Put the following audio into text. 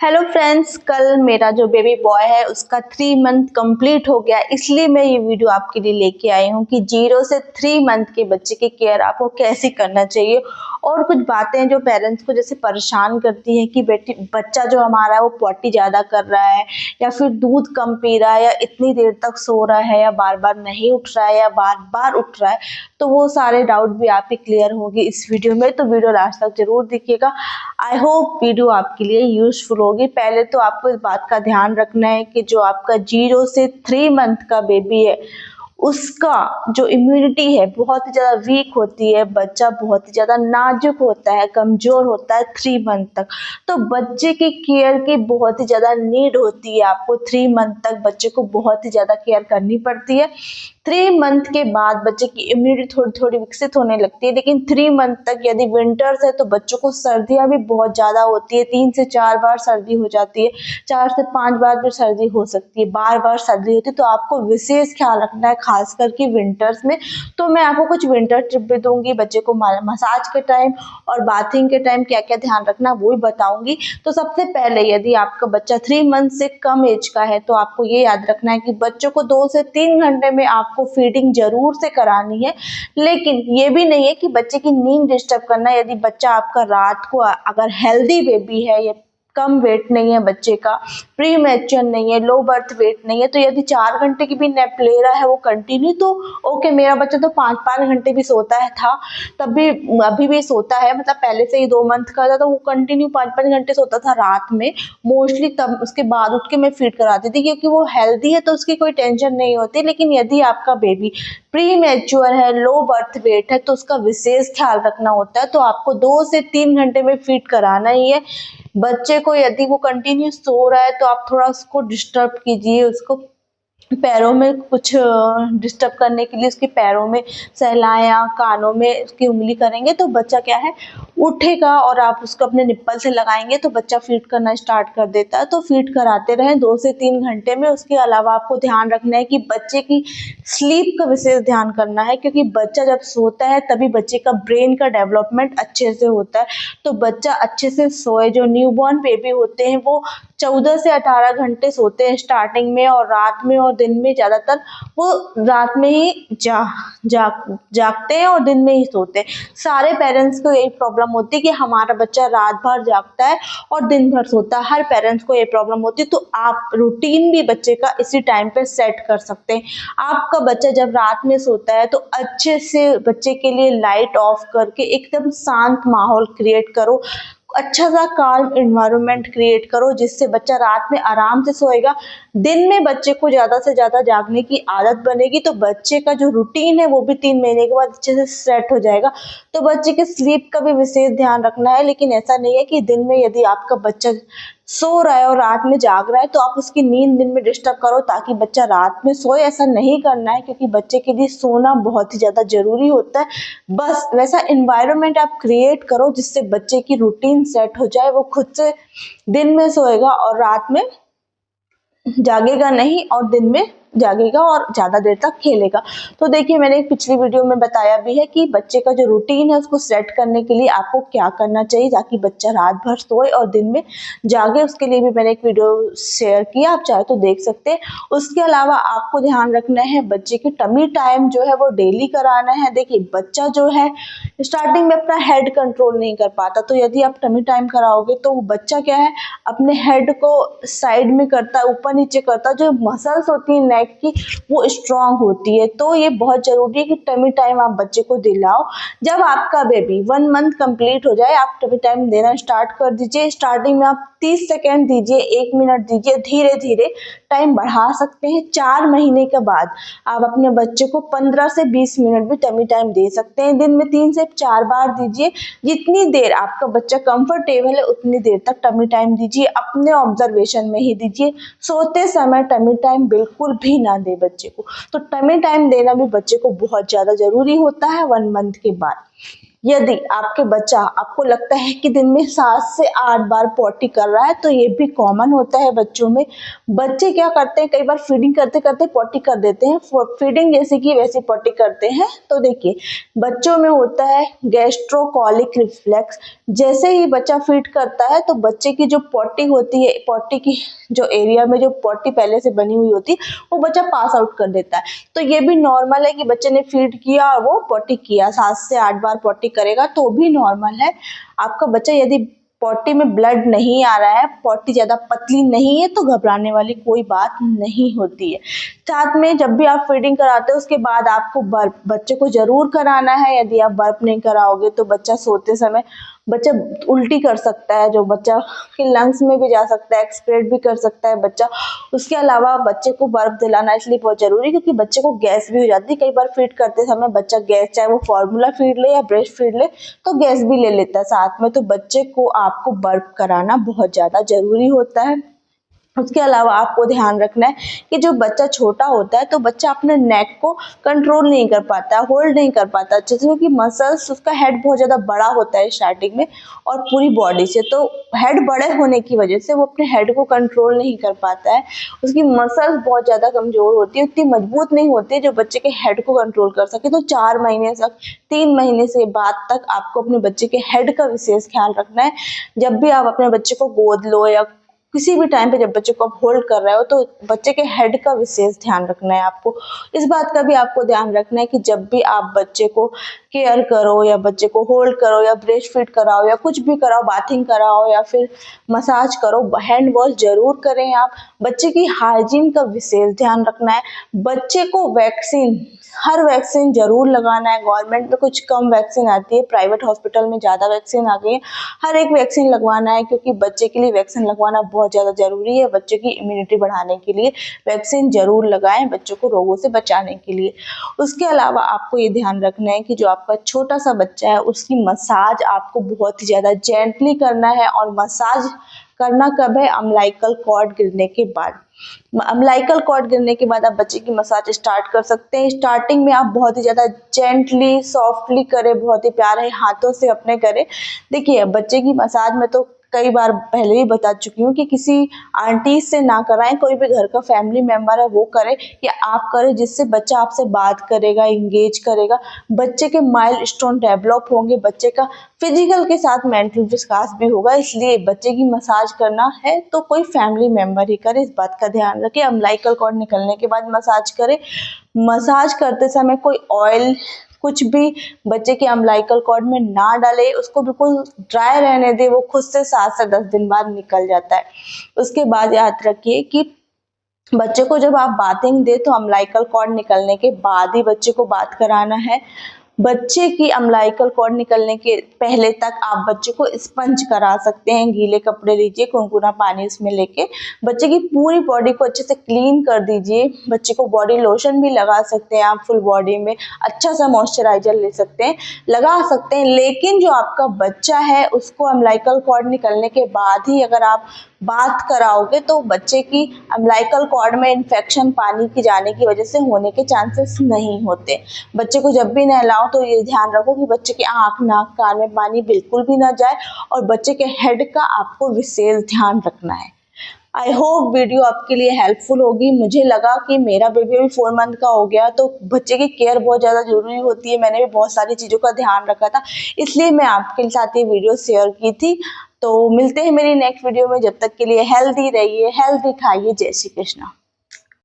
Hello friends, कल मेरा जो बेबी बॉय है उसका 3 मंथ कंप्लीट हो गया, इसलिए मैं ये वीडियो आपके लिए लेके आई हूँ कि 0 से 3 मंथ के बच्चे की केयर आपको कैसे करना चाहिए। और कुछ बातें जो पेरेंट्स को जैसे परेशान करती हैं कि बेटी बच्चा जो हमारा है वो पॉटी ज़्यादा कर रहा है या फिर दूध कम पी रहा है या इतनी देर तक सो रहा है या बार बार नहीं उठ रहा है या बार बार उठ रहा है, तो वो सारे डाउट भी आपके क्लियर होंगे इस वीडियो में। तो वीडियो लास्ट तक जरूर देखिएगा। आई होप वीडियो आपके लिए यूजफुल होगी। पहले तो आपको इस बात का ध्यान रखना है कि जो आपका 0 से 3 मंथ का बेबी है उसका जो इम्यूनिटी है बहुत ही ज़्यादा वीक होती है। बच्चा बहुत ही ज़्यादा नाजुक होता है, कमज़ोर होता है 3 मंथ तक। तो बच्चे की केयर की बहुत ही ज़्यादा नीड होती है। आपको 3 मंथ तक बच्चे को बहुत ही ज़्यादा केयर करनी पड़ती है। 3 मंथ के बाद बच्चे की इम्यूनिटी थोड़ी थोड़ी विकसित होने लगती है, लेकिन 3 मंथ तक यदि विंटर्स है तो बच्चों को सर्दियाँ भी बहुत ज़्यादा होती है। 3 से 4 बार सर्दी हो जाती है, 4 से 5 बार भी सर्दी हो सकती है, बार बार सर्दी होती है। तो आपको विशेष ख्याल रखना है, खास करके विंटर्स में। तो मैं आपको कुछ विंटर टिप भी दूंगी, बच्चे को मसाज के टाइम और बाथिंग के टाइम क्या क्या ध्यान रखना वो भी बताऊंगी। तो सबसे पहले यदि आपका बच्चा 3 मंथ से कम एज का है तो आपको ये याद रखना है कि बच्चों को 2 से 3 घंटे में आपको फीडिंग जरूर से करानी है, लेकिन ये भी नहीं है कि बच्चे की नींद डिस्टर्ब करना है। यदि बच्चा आपका रात को अगर हेल्दी बेबी है या कम वेट नहीं है, बच्चे का प्री मैच्योर नहीं है, लो बर्थ वेट नहीं है, तो यदि 4 घंटे की भी नैप ले रहा है वो कंटिन्यू, तो ओके। मेरा बच्चा तो 5-5 घंटे भी सोता है था, तब भी अभी भी सोता है, मतलब पहले से ही 2 मंथ का था तो वो कंटिन्यू 5-5 घंटे सोता था रात में मोस्टली। तब उसके बाद उठ के मैं फीड कराती थी, क्योंकि वो हेल्दी है तो उसकी कोई टेंशन नहीं होती। लेकिन यदि आपका बेबी प्री मैच्योर है, लो बर्थ वेट है, तो उसका विशेष ख्याल रखना होता है। तो आपको 2 से 3 घंटे में फीड कराना ही है। बच्चे को यदि वो कंटिन्यू सो रहा है तो आप थोड़ा उसको डिस्टर्ब कीजिए, उसको पैरों में कुछ डिस्टर्ब करने के लिए उसके पैरों में सहलाया, कानों में उसकी उंगली करेंगे तो बच्चा क्या है उठेगा, और आप उसको अपने निप्पल से लगाएंगे तो बच्चा फीड करना स्टार्ट कर देता है। तो फीड कराते रहें 2 से 3 घंटे में। उसके अलावा आपको ध्यान रखना है कि बच्चे की स्लीप का विशेष ध्यान करना है, क्योंकि बच्चा जब सोता है तभी बच्चे का ब्रेन का डेवलपमेंट अच्छे से होता है। तो बच्चा अच्छे से सोए। जो न्यूबॉर्न बेबी होते हैं वो 14 से 18 घंटे सोते हैं स्टार्टिंग में, और रात में और दिन में ज़्यादातर वो रात में ही जागते हैं और दिन में ही सोते हैं। सारे पेरेंट्स को यही प्रॉब्लम होती है कि हमारा बच्चा रात भर जागता है और दिन भर सोता है। हर पेरेंट्स को ये प्रॉब्लम होती है। तो आप रूटीन भी बच्चे का इसी टाइम पे सेट कर सकते हैं। आपका बच्चा जब रात में सोता है तो अच्छे से बच्चे के लिए लाइट ऑफ करके एकदम शांत माहौल क्रिएट करो, अच्छा सा काल्म एनवायरनमेंट क्रिएट करो, जिससे बच्चा रात में आराम से सोएगा। दिन में बच्चे को ज़्यादा से ज़्यादा जागने की आदत बनेगी तो बच्चे का जो रूटीन है वो भी 3 महीने के बाद अच्छे से सेट हो जाएगा। तो बच्चे के स्लीप का भी विशेष ध्यान रखना है। लेकिन ऐसा नहीं है कि दिन में यदि आपका बच्चा सो रहा है और रात में जाग रहा है तो आप उसकी नींद दिन में डिस्टर्ब करो ताकि बच्चा रात में सोए। ऐसा नहीं करना है, क्योंकि बच्चे के लिए सोना बहुत ही ज़्यादा जरूरी होता है। बस वैसा एनवायरनमेंट आप क्रिएट करो जिससे बच्चे की रूटीन सेट हो जाए, वो खुद से दिन में सोएगा और रात में जागेगा नहीं, और दिन में जागेगा और ज़्यादा देर तक खेलेगा। तो देखिए, मैंने एक पिछली वीडियो में बताया भी है कि बच्चे का जो रूटीन है उसको सेट करने के लिए आपको क्या करना चाहिए ताकि बच्चा रात भर सोए और दिन में जागे। उसके लिए भी मैंने एक वीडियो शेयर किया, आप चाहे तो देख सकते हैं। उसके अलावा आपको ध्यान रखना है बच्चे की टमी टाइम जो है वो डेली कराना है। देखिए, बच्चा जो है स्टार्टिंग में अपना हेड कंट्रोल नहीं कर पाता, तो यदि आप टमी टाइम कराओगे तो बच्चा क्या है अपने हेड को साइड में करता है, ऊपर नीचे करता है। जो मसल्स होती है नेक की वो स्ट्रांग होती है। तो ये बहुत जरूरी है कि टमी टाइम आप बच्चे को दिलाओ। जब आपका बेबी 1 मंथ कंप्लीट हो जाए आप टमी टाइम देना स्टार्ट कर दीजिए। स्टार्टिंग में आप 30 सेकेंड दीजिए, 1 मिनट दीजिए, धीरे धीरे टाइम बढ़ा सकते हैं। 4 महीने के बाद आप अपने बच्चे को 15 से 20 मिनट भी टमी टाइम दे सकते हैं। दिन में 3 से 4 बार दीजिए। जितनी देर आपका बच्चा कंफर्टेबल है उतनी देर तक टमी टाइम दीजिए। अपने ऑब्जर्वेशन में ही दीजिए। सोते समय टमी टाइम बिल्कुल भी ना दे बच्चे को। तो टमी टाइम देना भी बच्चे को बहुत ज़्यादा जरूरी होता है 1 मंथ के बाद। यदि आपके बच्चा आपको लगता है कि दिन में 7 से 8 बार पॉटी कर रहा है, तो ये भी कॉमन होता है बच्चों में। बच्चे क्या करते हैं, कई बार फीडिंग करते करते पॉटी कर देते हैं, फीडिंग जैसे कि वैसी पॉटी करते हैं। तो देखिए, बच्चों में होता है गैस्ट्रोकोलिक रिफ्लेक्स। जैसे ही बच्चा फीड करता है तो बच्चे की जो पॉटी होती है, पॉटी की जो एरिया में जो पॉटी पहले से बनी हुई होती है, वो बच्चा पास आउट कर देता है। तो ये भी नॉर्मल है कि बच्चे ने फीड किया और वो पॉटी किया, 7 से 8 बार पॉटी करेगा तो भी नॉर्मल है। आपका बच्चा यदि पॉटी में ब्लड नहीं आ रहा है, पॉटी ज्यादा पतली नहीं है, तो घबराने वाली कोई बात नहीं होती है। साथ में जब भी आप फीडिंग कराते हो उसके बाद आपको बर्प बच्चे को जरूर कराना है। यदि आप बर्प नहीं कराओगे तो बच्चा सोते समय बच्चा उल्टी कर सकता है, जो बच्चा के लंग्स में भी जा सकता है, एक्सक्रेट भी कर सकता है बच्चा। उसके अलावा बच्चे को बर्फ दिलाना इसलिए बहुत जरूरी है क्योंकि बच्चे को गैस भी हो जाती है। कई बार फीड करते समय बच्चा गैस, चाहे वो फॉर्मूला फीड ले या ब्रेस्ट फीड ले, तो गैस भी ले लेता है साथ में। तो बच्चे को आपको बर्फ कराना बहुत ज्यादा जरूरी होता है। उसके अलावा आपको ध्यान रखना है कि जो बच्चा छोटा होता है तो बच्चा अपने नेक को कंट्रोल नहीं कर पाता, होल्ड नहीं कर पाता अच्छे से, क्योंकि मसल्स, उसका हेड बहुत ज़्यादा बड़ा होता है स्टार्टिंग में और पूरी बॉडी से। तो हेड बड़े होने की वजह से वो अपने हेड को कंट्रोल नहीं कर पाता है। उसकी मसल्स बहुत ज़्यादा कमज़ोर होती है, उतनी मजबूत नहीं होती है जो बच्चे के हेड को कंट्रोल कर सके। तो 4 महीने तक, 3 महीने से बाद तक आपको अपने बच्चे के हेड का विशेष ख्याल रखना है। जब भी आप अपने बच्चे को गोद लो या किसी भी टाइम पे जब बच्चे को आप होल्ड कर रहे हो तो बच्चे के हेड का विशेष ध्यान रखना है आपको। इस बात का भी आपको ध्यान रखना है कि जब भी आप बच्चे को केयर करो या बच्चे को होल्ड करो या ब्रेस्ट फीड कराओ या कुछ भी कराओ, बाथिंग कराओ या फिर मसाज करो, हैंड वॉश जरूर करें आप। बच्चे की हाइजीन का विशेष ध्यान रखना है। बच्चे को वैक्सीन, हर वैक्सीन जरूर लगाना है। गवर्नमेंट में कुछ कम वैक्सीन आती है, प्राइवेट हॉस्पिटल में ज़्यादा वैक्सीन आ गई है। हर एक वैक्सीन लगवाना है क्योंकि बच्चे के लिए वैक्सीन लगवाना बहुत ज़्यादा जरूरी है। बच्चे की इम्यूनिटी बढ़ाने के लिए वैक्सीन जरूर लगाएं, बच्चों को रोगों से बचाने के लिए। उसके अलावा आपको ये ध्यान रखना है कि जो आपका छोटा सा बच्चा है उसकी मसाज आपको बहुत ही ज़्यादा जेंटली करना है। और मसाज करना कब है? अम्बिलिकल कॉर्ड गिरने के बाद। अम्बिलिकल कॉर्ड गिरने के बाद आप बच्चे की मसाज स्टार्ट कर सकते हैं। स्टार्टिंग में आप बहुत ही ज्यादा जेंटली, सॉफ्टली करें, बहुत ही प्यारे हाथों से अपने करें। देखिए, बच्चे की मसाज में तो कई बार पहले ही बता चुकी हूँ कि किसी आंटी से ना कराएं, कोई भी घर का फैमिली मेंबर है वो करे या आप करें, जिससे बच्चा आपसे बात करेगा, इंगेज करेगा, बच्चे के माइलस्टोन डेवलप होंगे, बच्चे का फिजिकल के साथ मेंटल विकास भी होगा। इसलिए बच्चे की मसाज करना है तो कोई फैमिली मेंबर ही करे, इस बात का ध्यान रखें। अम्बिलिकल कॉर्ड निकलने के बाद मसाज करें। मसाज करते समय कोई ऑयल, कुछ भी बच्चे के अम्बिलिकल कॉर्ड में ना डाले, उसको बिल्कुल ड्राई रहने दे, वो खुद से 7 से 10 दिन बाद निकल जाता है। उसके बाद याद रखिए कि बच्चे को जब आप बाथिंग दे तो अम्बिलिकल कॉर्ड निकलने के बाद ही बच्चे को बात कराना है। बच्चे की अम्बिलिकल कॉर्ड निकलने के पहले तक आप बच्चे को स्पंज करा सकते हैं। गीले कपड़े लीजिए, गुनगुना पानी उसमें लेके बच्चे की पूरी बॉडी को अच्छे से क्लीन कर दीजिए। बच्चे को बॉडी लोशन भी लगा सकते हैं आप, फुल बॉडी में अच्छा सा मॉइस्चराइजर ले सकते हैं, लगा सकते हैं। लेकिन जो आपका बच्चा है उसको अम्बिलिकल कॉर्ड निकलने के बाद ही अगर आप बात कराओगे तो बच्चे की अम्बिलिकल कॉर्ड में इन्फेक्शन पानी की जाने की वजह से होने के चांसेस नहीं होते। बच्चे को जब भी नहलाओ तो ये ध्यान रखो कि बच्चे की आंख, नाक, कान में पानी बिल्कुल भी ना जाए और बच्चे के हेड का आपको विशेष ध्यान रखना है। आई होप वीडियो आपके लिए हेल्पफुल होगी। मुझे लगा कि मेरा बेबी अभी 4 मंथ का हो गया तो बच्चे की केयर बहुत ज़्यादा जरूरी होती है। मैंने भी बहुत सारी चीज़ों का ध्यान रखा था, इसलिए मैं आपके साथ ये वीडियो शेयर की थी। तो मिलते हैं मेरी नेक्स्ट वीडियो में। जब तक के लिए हेल्दी रहिए, हेल्दी खाइए। जय श्री कृष्णा।